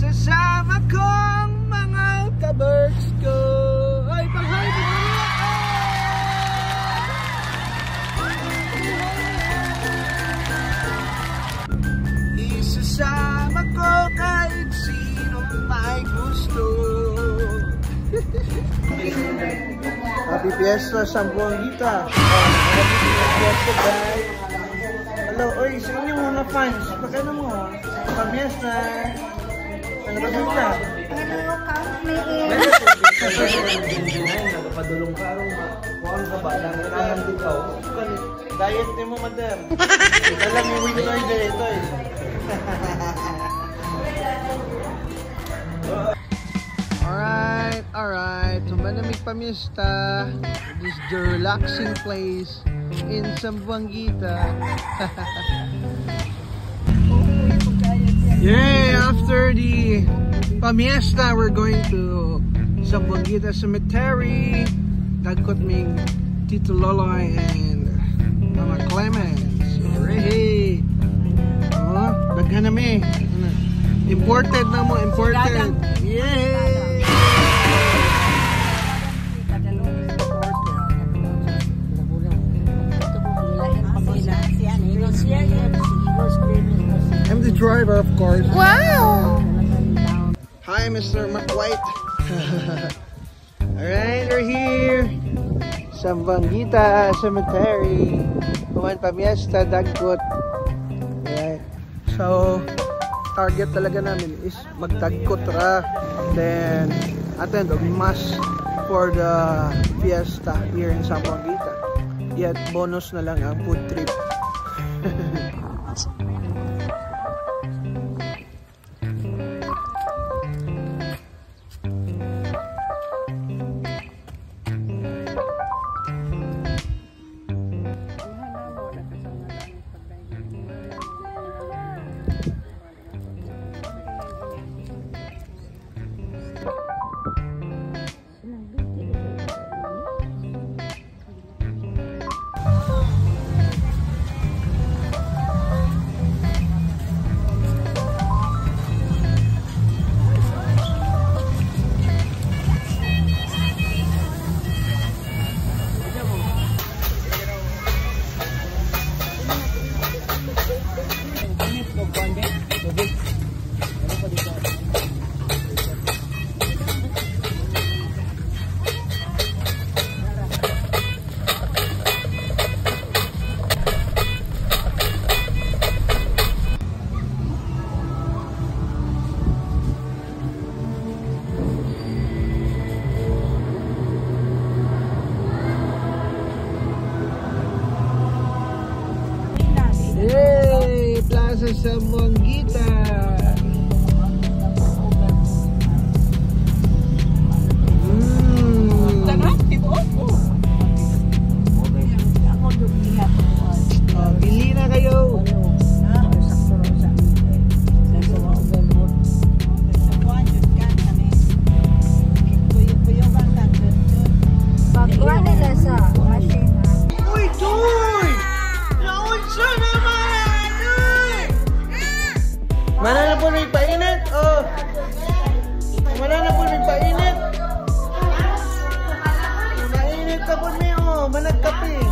Sasama kong mga ka-birds ko. Ay, bahay mo na! Isasama ko kahit sinong may gusto. Happy Fiesta sa Buanguita. Happy Fiesta, guys. Hello, oy, sa inyo mga fans. Pagkano mo? Pamiesta. Ano ba sila? Hello, kami. Nagpadulong ka rin. Kuhaan ka ba? Nangangam din ka. Diet din mo, madam. Ito lang yung winner dito eh. Alright. So, manamig pamiesta. This is the relaxing place in Zamboanguita. Yay! After the pamiesta, we're going to Zamboanguita Cemetery. Dagkot ming Tito Loloy and Mama Clemens. Hooray! Oh, daghan na mi. Imported na mo, imported. Yay! I'm the driver, of course. Wow! Hi, Mr. McWhite. Alright, we're here. Zamboanguita Cemetery. Kuman pamiesta, dagkot. Alright. So, target talaga namin is magdagkot ra. Then, attend of mass for the fiesta here in Zamboanguita. Yet, bonus na lang ang food trip. Plaza Zamboanguita. Bili na kayo. Pagkuha nila sa machine. Uy, Toy! Naunsa naman! Mana na po nagpainit? Oh! Mana na po nagpainit? Nainit ka po niyo, managkape.